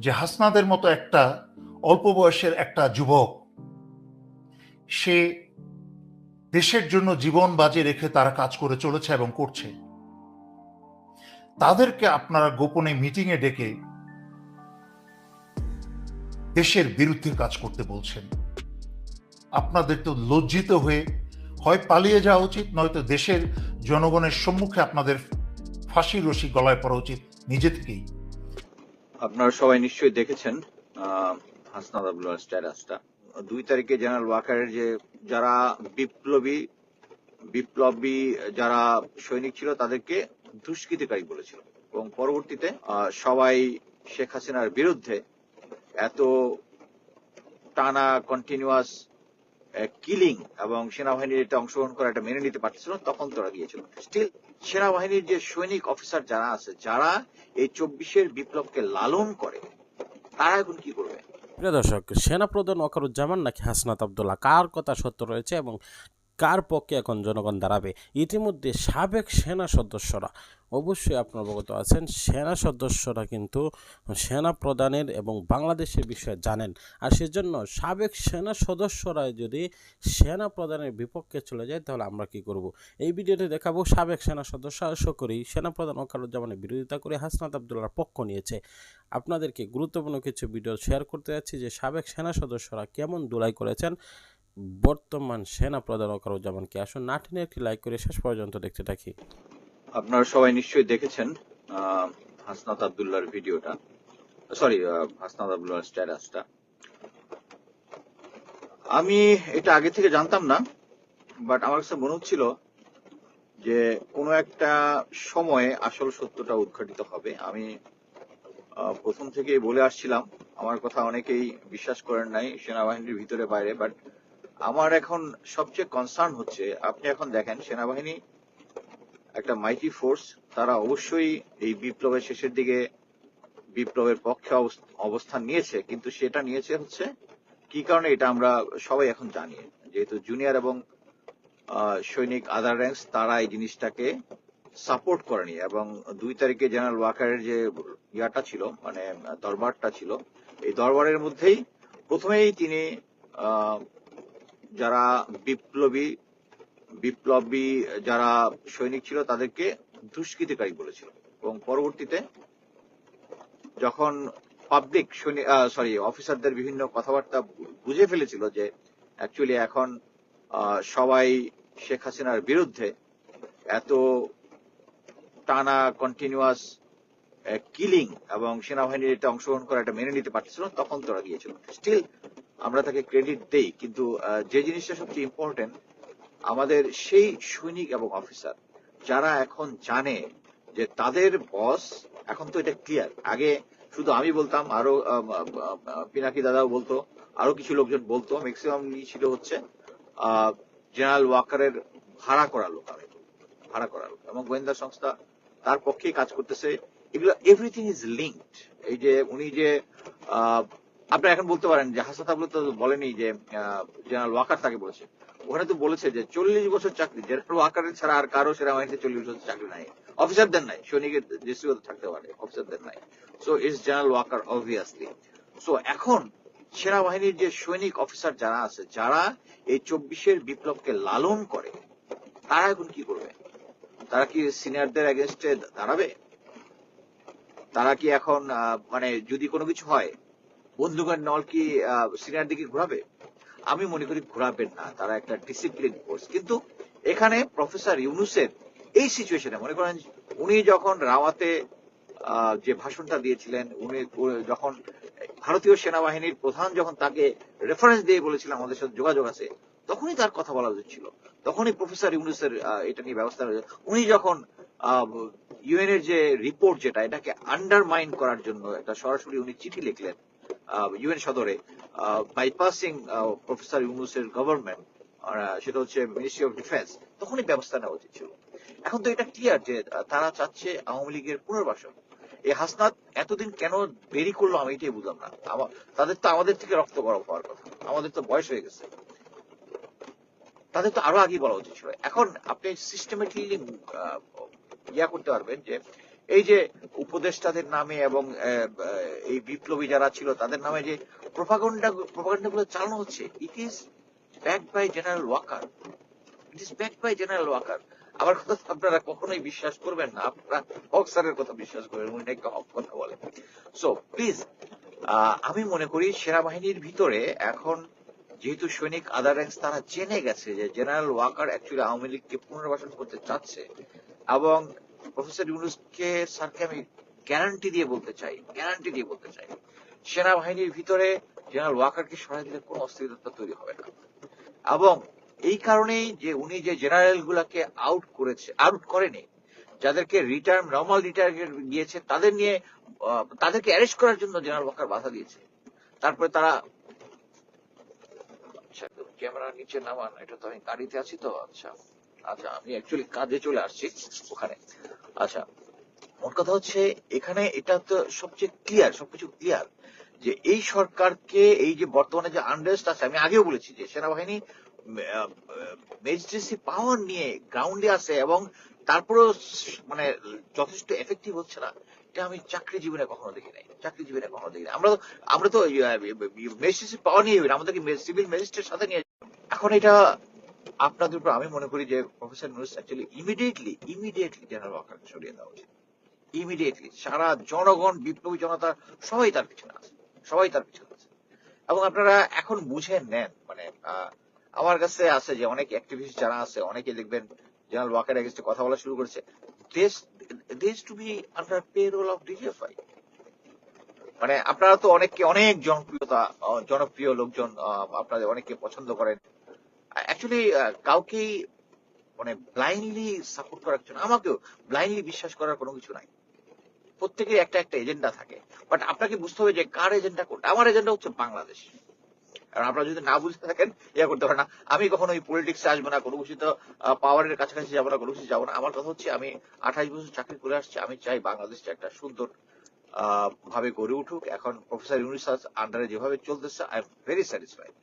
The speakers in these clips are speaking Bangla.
যে হাসনাদের মতো একটা অল্প বয়সের একটা যুবক, সে দেশের জন্য জীবন বাজি রেখে তারা কাজ করে চলেছে এবং করছে, তাদেরকে আপনারা গোপনে মিটিংয়ে ডেকে দেশের বিরুদ্ধে কাজ করতে বলছেন। আপনাদের তো লজ্জিত হয়ে হয় পালিয়ে যাওয়া উচিত, নয়তো দেশের জনগণের সম্মুখে আপনাদের ফাঁসির রশি গলায় পড়া উচিত নিজে থেকেই। আপনারা সবাই নিশ্চয়ই দেখেছেন হাসনাত আবদুল্লাহর স্ট্যাটাসটা। 2 তারিখে জেনারেল ওয়াকারের যে যারা বিপ্লবী বিপ্লবী যারা সৈনিক ছিল তাদেরকে দুষ্কৃতিকারী বলেছিল, এবং পরবর্তীতে সবাই শেখ হাসিনার বিরুদ্ধে এত টানা কন্টিনিউয়াস কিলিং এবং সেনাবাহিনীর এটা অংশগ্রহণ করা এটা মেনে নিতে পারছিল, তখন তোরা গিয়েছিল। স্টিল সেনাবাহিনীর যে সৈনিক অফিসার যারা আছে, যারা এই 24-এর বিপ্লবকে লালন করে, তারা এখন কি করবে? প্রিয় দর্শক, সেনাপ্রধান ওয়াকারুজ্জামান নাকি হাসনাত আবদুল্লাহ, কার কথা সত্য রয়েছে এবং কার পক্ষে এখন জনগণ দাঁড়াবে? ইতিমধ্যে সাবেক সেনা সদস্যরা, অবশ্যই আপনারা অবগত আছেন, সেনা সদস্যরা কিন্তু সেনা প্রধানের এবং বাংলাদেশের বিষয়ে জানেন। আর সেজন্য সাবেক সেনা সদস্যরা যদি সেনা প্রধানের বিপক্ষে চলে যায়, তাহলে আমরা কি করব? এই ভিডিওতে দেখাবো সাবেক সেনা সদস্য, আশা করি সেনাপ্রধান ওয়াকারুজ্জামানের বিরোধিতা করে হাসনাত আবদুল্লাহর পক্ষ নিয়েছে। আপনাদেরকে গুরুত্বপূর্ণ কিছু ভিডিও শেয়ার করতে যাচ্ছি যে সাবেক সেনা সদস্যরা কেমন ধুলাই করেছেন বর্তমান সেনা প্রধান ওয়াকারুজ্জামানকে। আসুন না টেনে একটি লাইক করে শেষ পর্যন্ত দেখতে থাকি। আপনারা সবাই নিশ্চয়ই দেখেছেন হাসনাত আবদুল্লাহর ভিডিওটা, সরি হাসনাত আবদুল্লাহর স্ট্যাটাসটা। আমি এটা আগে থেকে জানতাম না, বাট আমার কাছে মনে হচ্ছিল যে কোনো একটা সময়ে আসল সত্যটা উদ্ঘাটিত হবে। আমি প্রথম থেকেই বলে আসছিলাম, আমার কথা অনেকেই বিশ্বাস করেন নাই সেনাবাহিনীর ভিতরে বাইরে, বাট আমার এখন সবচেয়ে কনসার্ন হচ্ছে, আপনি এখন দেখেন সেনাবাহিনী একটা মাইটি ফোর্স, তারা অবশ্যই এই বিপ্লবের শেষের দিকে বিপ্লবের পক্ষে অবস্থান নিয়েছে, কিন্তু সেটা নিয়েছে হচ্ছে কি কারণে, এটা আমরা সবাই এখন জানি। যেহেতু জুনিয়র এবং সৈনিক আদার র্যাঙ্কস তারা এই জিনিসটাকে সাপোর্ট করেনি, এবং 2 তারিখে জেনারেল ওয়াকারের যে ইয়াটা ছিল, মানে দরবারটা ছিল, এই দরবারের মধ্যেই প্রথমেই তিনি যারা বিপ্লবী বিপ্লবী যারা সৈনিক ছিল তাদেরকে দুষ্কৃতিকারী বলেছিল, এবং পরবর্তীতে যখন পাবলিক অফিসারদের বিভিন্ন কথাবার্তা বুঝে ফেলেছিল যে অ্যাকচুয়ালি এখন সবাই শেখ হাসিনার বিরুদ্ধে এত টানা কন্টিনিউয়াস কিলিং এবং সেনাবাহিনীর এটা অংশগ্রহণ করা এটা মেনে নিতে পারছিল, তখন তোরা গিয়েছিল। স্টিল আমরা তাকে ক্রেডিট দেই, কিন্তু যে জিনিসটা সবচেয়ে ইম্পর্টেন্ট, আমাদের সেই সৈনিক এবং অফিসার যারা এখন জানে যে তাদের বস, এখন তো এটা ক্লিয়ার। আগে শুধু আমি বলতাম, আরো পিনাকি দাদাও বলতো, আরো কিছু লোকজন বলতো, ম্যাক্সিমাম ছিল হচ্ছে জেনারেল ওয়াকারের ভাড়া করা লোক, ভাড়া করা লোক, এবং গোয়েন্দা সংস্থা তার পক্ষেই কাজ করতেছে। এগুলো এভরিথিং ইজ লিঙ্কড। এই যে উনি যে আপনি এখন বলতে পারেন যে হাসনাত আবদুল্লাহ তো বলেনি যে জেনারেল ওয়াকার তাকে বলেছে, ওখানে তো বলেছে যে 40 বছর চাকরি, জেনারেল ওয়াকারের ছাড়া আর কারো সেনাবাহিনীতে 40 বছর চাকরি নাই, অফিসারদের নাই, সৈনিকের দৃষ্টিগত থাকতে পারে, অফিসারদের নাই। So it's general Waker obviously. So এখন সেনাবাহিনীর যে সৈনিক অফিসার যারা আছে, যারা এই 24-এর বিপ্লবকে লালন করে, তারা এখন কি করবে? তারা কি সিনিয়রদের এগেনস্টে দাঁড়াবে? তারা কি এখন মানে যদি কোনো কিছু হয় বন্দুকের নল কি সিনিয়র দিকে ঘোরাবে? আমি মনে করি ঘোরাবেন না, তারা একটা ডিসিপ্লিন ফোর্স। কিন্তু এখানে প্রফেসর ইউনূসের এই সিচুয়েশনে মনে করেন, উনি যখন রাওয়াতে যে ভাষণটা দিয়েছিলেন, উনি যখন ভারতীয় সেনাবাহিনীর প্রধান যখন তাকে রেফারেন্স দিয়ে বলেছিলেন আমাদের সাথে যোগাযোগ আছে, তখনই তার কথা বলা উচিত ছিল, তখনই প্রফেসর ইউনূসের এটা নিয়ে ব্যবস্থা নেওয়া। উনি যখন ইউএন এর যে রিপোর্ট, যেটা এটাকে আন্ডারমাইন করার জন্য একটা সরাসরি উনি চিঠি লিখলেন ইউএন সদরে, বাইপাসিং প্রফেসর ইউনূসের গভর্নমেন্ট, সেটা হচ্ছে মিনিস্ট্রি অফ ডিফেন্স, তখনই ব্যবস্থা নেওয়া উচিত ছিল। এখন তো এটা ক্লিয়ার যে তারা চাচ্ছে আওয়ামী লীগের পুনর্বাসন। এই হাসনাত এতদিন কেন দেরি করলো আমি এটাই বুঝলাম না। তাদের তো আমাদের থেকে রক্ত গরম হওয়ার কথা, আমাদের তো বয়স হয়ে গেছে, তাদের তো আরো আগে বলা উচিত ছিল। এখন আপনি সিস্টেমেটিকলি ইয়া করতে পারবেন যে এই যে উপদেষ্টাদের নামে এবং এই বিপ্লবী যারা ছিল তাদের নামে যে প্রোপাগান্ডা গুলো চালানো হচ্ছে, it is backed by general Waker. It is backed by general Waker. আমার কথা তো আপনারা কখনোই বিশ্বাস করবেন না, আপনারা হক স্যারের কথা বিশ্বাস করবেন, উনি একটা হক কথা বলেন। সো প্লিজ, আমি মনে করি সেনাবাহিনীর ভিতরে এখন যেহেতু সৈনিক আদার র্যাঙ্কস তারা জেনে গেছে যে জেনারেল ওয়াকার অ্যাকচুয়ালি আওয়ামী লীগকে পুনর্বাসন করতে চাচ্ছে, এবং প্রফেসর ইউনূসকে স্যারকে আমি গ্যারান্টি দিয়ে বলতে চাই সেনাবাহিনীর ভিতরে জেনারেল ওয়াকারকে সরাই দিলে কোনো অস্থিরতা তৈরি হবে না। এবং এই কারণেই যে উনি যে জেনারেল গুলাকে আউট করেনি, যাদেরকে নর্মাল রিটায়ার গিয়েছে তাদেরকে অ্যারেস্ট করার জন্য জেনারেল ওয়াকার বাধা দিয়েছে। তারপরে তারা ক্যামেরা নিচে নামান, এটা তো আমি গাড়িতে আছি তো। আচ্ছা আমি অ্যাকচুয়ালি কাজে চলে আসছি ওখানে। আচ্ছা, মোট কথা হচ্ছে এখানে এটা তো সবকিছু ক্লিয়ার যে এই সরকারকে এই যে বর্তমানে যে আনরেস্ট আছে, আমি আগেও বলেছি যে সেনাবাহিনী ম্যাজিস্ট্রেসি পাওয়ার নিয়ে গ্রাউন্ডে আছে এবং তারপরেও মানে যথেষ্ট এফেক্টিভ হচ্ছে না, এটা আমি চাকরি জীবনে কখনো দেখি নাই। আমরা তো ম্যাজিস্ট্রেসি পাওয়ার নিয়ে আমাদেরকে সিভিল ম্যাজিস্ট্রেট সাথে নিয়ে, এখন এটা আপনাদের উপর আমি মনে করি যে professor Yunus actually immediately general ওয়াকারকে সরিয়ে দেওয়া উচিত। ইমিডিয়েটলি সারা জনগণ, বিপ্লবী জনতা সবাই তার পিছনে আছে। এবং আপনারা এখন বুঝে নেন, মানে আমার কাছে আছে যে অনেক অ্যাক্টিভিস্ট যারা আছে, অনেকে দেখবেন জেনারেল ওয়াকার এগেইনস্টে কথা বলা শুরু করেছে। দেশ to be under payroll of DGFI. মানে আপনারা তো অনেক জনপ্রিয় লোকজন, আপনাদের অনেকে পছন্দ করেন। অ্যাকচুয়ালি কাউকেই মানে ব্লাইন্ডলি সাপোর্ট করার কিছু না, আমাকেও ব্লাইন্ডলি বিশ্বাস করার কোনো কিছু নাই। প্রত্যেকের একটা এজেন্ডা থাকে, বাট আপনাকে বুঝতে হবে যে কার এজেন্ডা কোনটা। আমার এজেন্ডা হচ্ছে বাংলাদেশ। আর আপনারা যদি না বুঝতে থাকেন করতে পারেন না। আমি কখনো ওই পলিটিক্সে আসবো না, কোনো কিছু তো পাওয়ারের কাছাকাছি যাবো না, কোনো কিছু যাবো না। আমার কথা হচ্ছে আমি 28 বছর চাকরি করে আসছি, আমি চাই বাংলাদেশটা একটা সুন্দর ভাবে গড়ে উঠুক। এখন প্রফেসর ইউনূস আন্ডারে যেভাবে চলতেছে, আই এম ভেরি স্যাটিসফাইড।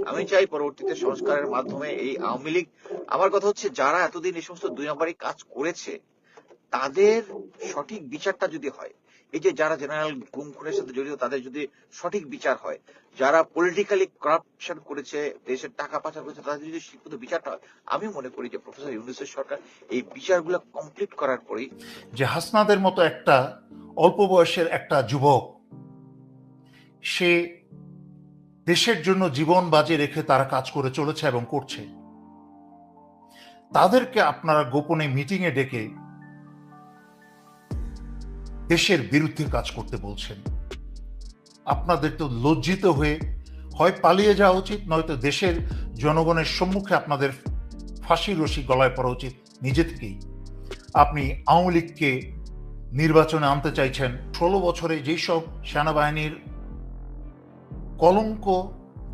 আমি চাই পরবর্তীতে সংস্কারের মাধ্যমে এই আওয়ামী লীগ, আমার কথা হচ্ছে যারা এতদিন এই সমস্ত 2 নম্বরী কাজ করেছে তাদের সঠিক বিচারটা যদি হয়, এই যে যারা জেনারেল গুম খুনের সাথে জড়িত তাদের যদি সঠিক বিচার হয়, যারা পলিটিক্যালি করাপশন করেছে, দেশের টাকা পাচার করেছে, তাদের যদি শিক্ষিত বিচারটা হয়, আমি মনে করি যে প্রফেসর ইউনূসের সরকার এই বিচারগুলো কমপ্লিট করার পরেই যে হাসনাদের মতো একটা অল্প বয়সের একটা যুবক, সে দেশের জন্য জীবন বাজি রেখে তারা কাজ করে চলেছে এবং করছে, তাদেরকে আপনারা গোপনে মিটিংয়ে ডেকে দেশের বিরুদ্ধে কাজ করতে বলছেন। আপনাদের তো লজ্জিত হয়ে হয় পালিয়ে যাওয়া উচিত, নয়তো দেশের জনগণের সম্মুখে আপনাদের ফাঁসির রশি গলায় পড়া উচিত নিজে থেকেই। আপনি আওয়ামী লীগকে নির্বাচনে আনতে চাইছেন। 16 বছরে যেই সব সেনাবাহিনীর কলঙ্ক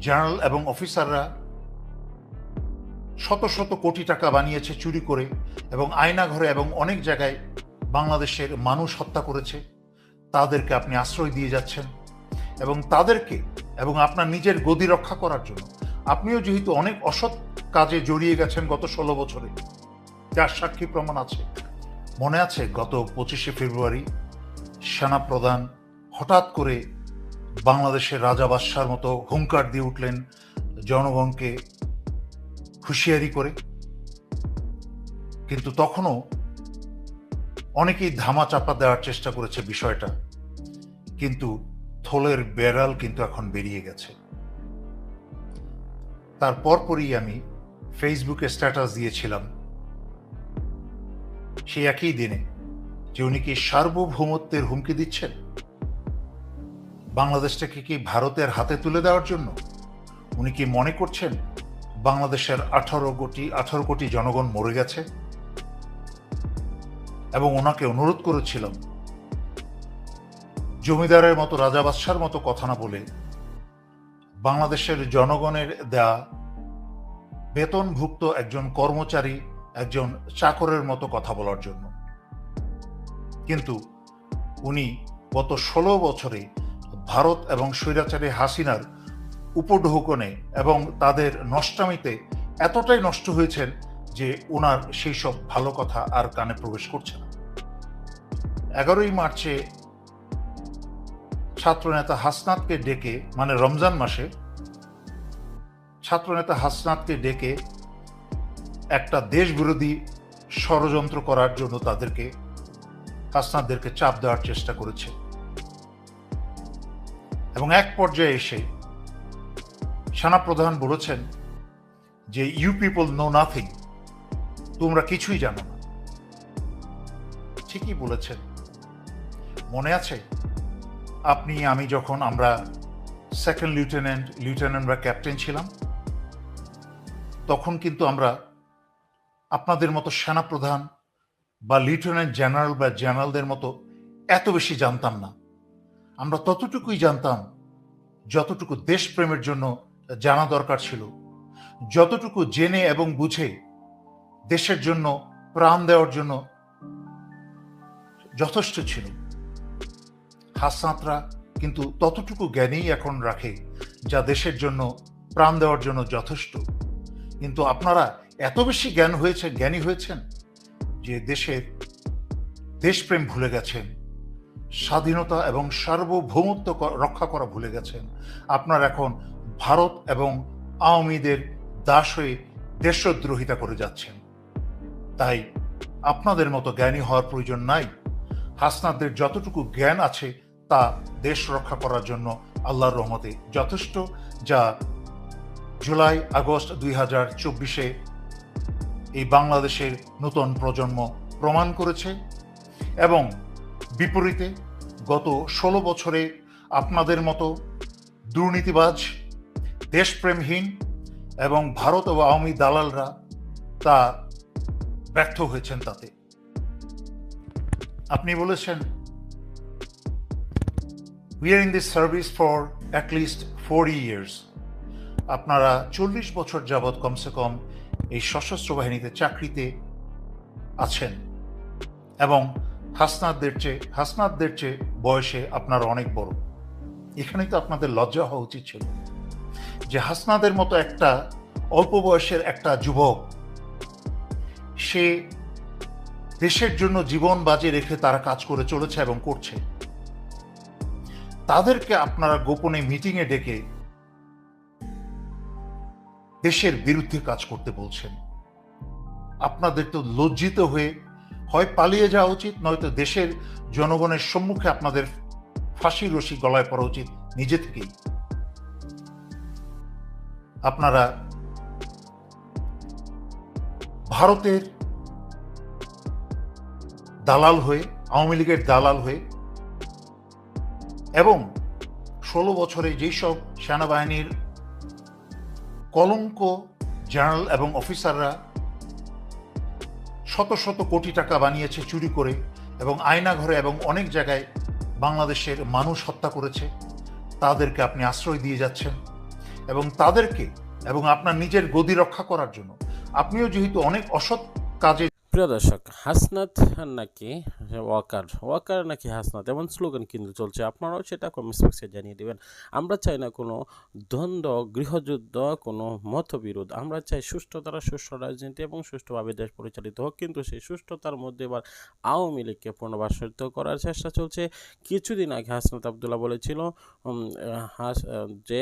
জেনারেল এবং অফিসাররা শত শত কোটি টাকা বানিয়েছে চুরি করে, এবং আয়নাঘরে এবং অনেক জায়গায় বাংলাদেশের মানুষ হত্যা করেছে, তাদেরকে আপনি আশ্রয় দিয়ে যাচ্ছেন। এবং তাদেরকে এবং আপনার নিজের গদি রক্ষা করার জন্য আপনিও যেহেতু অনেক অসৎ কাজে জড়িয়ে গেছেন গত 16 বছরে, যার সাক্ষী প্রমাণ আছে। মনে আছে গত 25শে ফেব্রুয়ারি সেনাপ্রধান হঠাৎ করে বাংলাদেশের রাজা বাদশার মতো হুঙ্কার দিয়ে উঠলেন জনগণকে হুঁশিয়ারি করে, কিন্তু তখনও অনেকেই ধামা চাপা দেওয়ার চেষ্টা করেছে বিষয়টা, কিন্তু থলের বেড়াল কিন্তু এখন বেরিয়ে গেছে। তার পরপরই আমি ফেসবুকে স্ট্যাটাস দিয়েছিলাম সেই একই দিনে যে উনি কি সার্বভৌমত্বের হুমকি দিচ্ছেন, বাংলাদেশটাকে কি ভারতের হাতে তুলে দেওয়ার জন্য। উনি কি মনে করছেন বাংলাদেশের 18 কোটি জনগণ মরে গেছে? এবং ওনাকে অনুরোধ করেছিলাম জমিদারের মতো, রাজা বাদশার মতো কথা না বলে বাংলাদেশের জনগণের দেয়া বেতনভুক্ত একজন কর্মচারী, একজন চাকরের মতো কথা বলার জন্য। কিন্তু উনি গত 16 বছরে ভারত এবং স্বৈরাচারী হাসিনার উপঢৌকনে এবং তাদের নষ্টামিতে এতটাই নষ্ট হয়েছেন যে ওনার সেই সব ভালো কথা আর কানে প্রবেশ করছে না। 11ই মার্চে ছাত্রনেতা হাসনাতকে ডেকে, মানে রমজান মাসে ছাত্রনেতা হাসনাতকে ডেকে একটা দেশবিরোধী ষড়যন্ত্র করার জন্য হাসনাতদেরকে চাপ দেওয়ার চেষ্টা করেছে। এবং এক পর্যায়ে এসে সেনাপ্রধান বলেছেন যে ইউ পিপল নো নাথিং, তোমরা কিছুই জানো না। ঠিকই বলেছেন। মনে আছে আপনি আমি যখন আমরা সেকেন্ড লিeutenant বা ক্যাপ্টেন ছিলাম, তখন কিন্তু আমরা আপনাদের মতো সেনাপ্রধান বা লিeutenant জেনারেল বা জেনারেলদের মতো এত বেশি জানতাম না। আমরা ততটুকুই জানতাম যতটুকু দেশপ্রেমের জন্য জানা দরকার ছিল, যতটুকু জেনে এবং বুঝে দেশের জন্য প্রাণ দেওয়ার জন্য যথেষ্ট ছিল। হাসনাতরা কিন্তু ততটুকু জ্ঞানেই এখন রাখে যা দেশের জন্য প্রাণ দেওয়ার জন্য যথেষ্ট। কিন্তু আপনারা এত বেশি জ্ঞানী হয়েছেন যে দেশপ্রেম ভুলে গেছেন, স্বাধীনতা এবং সার্বভৌমত্ব রক্ষা করা ভুলে গেছেন। আপনারা এখন ভারত এবং আওয়ামীদের দাস হয়ে দেশদ্রোহিতা করে যাচ্ছেন। তাই আপনাদের মতো জ্ঞানী হওয়ার প্রয়োজন নাই। হাসনাতদের যতটুকু জ্ঞান আছে তা দেশ রক্ষা করার জন্য আল্লাহর রহমতে যথেষ্ট, যা জুলাই আগস্ট 2024 এই বাংলাদেশের নতুন প্রজন্ম প্রমাণ করেছে। এবং বিপরীতে গত 16 বছরে আপনাদের মতো দুর্নীতিবাজ, দেশপ্রেমহীন এবং ভারত ও আওয়ামী দালালরা তা ব্যর্থ হয়েছেন। তাতে আপনি বলেছেন we are in this service for at least 40 years. আপনারা 40 বছর যাবৎ কমসে কম এই সশস্ত্র বাহিনীতে চাকরিতে আছেন এবং হাসনাতদের চেয়ে বয়সে আপনারা অনেক বড়। এখানেই তো আপনাদের লজ্জা হওয়া উচিত ছিল যে হাসনাদের মতো একটা অল্প বয়সের একটা যুবক, সে দেশের জন্য জীবন বাজি রেখে তারা কাজ করে চলেছে এবং করছে। তাদেরকে আপনারা গোপনে মিটিংয়ে ডেকে দেশের বিরুদ্ধে কাজ করতে বলছেন। আপনাদের তো লজ্জিত হয়ে হয় পালিয়ে যাওয়া উচিত, নয়তো দেশের জনগণের সম্মুখে আপনাদের ফাঁসির রশি গলায় পড়া উচিত নিজে থেকেই। আপনারা ভারতের দালাল হয়ে, আওয়ামী লীগের দালাল হয়ে এবং 16 বছরে যেসব সেনাবাহিনীর কলঙ্ক জেনারেল এবং অফিসাররা শত শত কোটি টাকা বানিয়েছে চুরি করে এবং আয়নাঘরে এবং অনেক জায়গায় বাংলাদেশের মানুষ হত্যা করেছে, তাদেরকে আপনি আশ্রয় দিয়ে যাচ্ছেন। এবং তাদেরকে এবং আপনার নিজের গদি রক্ষা করার জন্য আপনিও যেহেতু অনেক অসৎ কাজে। প্রিয় দর্শক, হাসনাত নাকি ওয়াকার নাকি হাসনাত, এমন স্লোগান কিন্তু চলছে। আপনারাও সেটা কমেন্টস বক্সে জানিয়ে দেবেন। আমরা চাই না কোনো দ্বন্দ্ব, গৃহযুদ্ধ, কোনো মতবিরোধ। আমরা চাই সুষ্ঠুতারা সুষ্ঠু রাজনীতি এবং সুষ্ঠুভাবে দেশ পরিচালিত হোক। কিন্তু সেই সুষ্ঠুতার মধ্যে এবার আওয়ামী লীগকে পুনর্বাসিত করার চেষ্টা চলছে। কিছুদিন আগে হাসনাত আবদুল্লাহ বলেছিল যে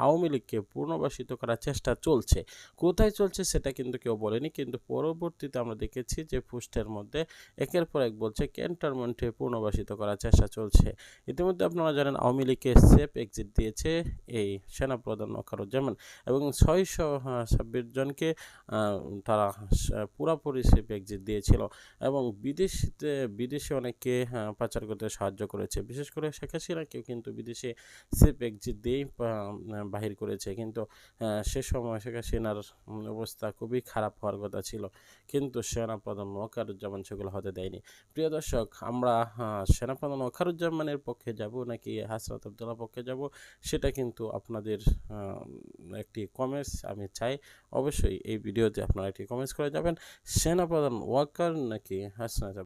আওয়ামী লীগকে পুনর্বাসিত করার চেষ্টা চলছে। কোথায় চলছে সেটা কিন্তু কেউ বলেনি, কিন্তু পরবর্তীতে আমরা দেখেছি যে পোস্টের মধ্যে একের পর এক বলছে ক্যান্টনমেন্টে পুনর্বাসিত করার চেষ্টা চলছে। ইতিমধ্যে আপনারা জানেন আওয়ামী লীগকে সেফ এক্সিট দিয়েছে এই সেনাপ্রধান ওয়াকারুজ্জামান এবং 626 জনকে তারা পুরোপুরি সেফ এক্সিট দিয়েছিল এবং বিদেশে অনেককে পাচার করতে সাহায্য করেছে। বিশেষ করে শেখ হাসিনাকেও কিন্তু বিদেশে সেফ এক্সিট দিয়েই বাহির করেছে। কিন্তু সে সময় শেখ হাসিনার অবস্থা খুবই খারাপ হওয়ার কথা ছিল, কিন্তু সেনাপ্রধান ওয়াকারুজ্জামান সেগুলো হতে দেয়নি। প্রিয় দর্শক, আমরা সেনাপ্রধান ওয়াকারুজ্জামানের পক্ষে যাব নাকি হাসনাত আবদুল্লাহ পক্ষে যাব, সেটা কিন্তু আপনাদের একটি কমেন্টস আমি চাই। অবশ্যই এই ভিডিওতে আপনারা একটি কমেন্টস করে যাবেন, সেনাপ্রধান ওয়াকার নাকি হাসনাত।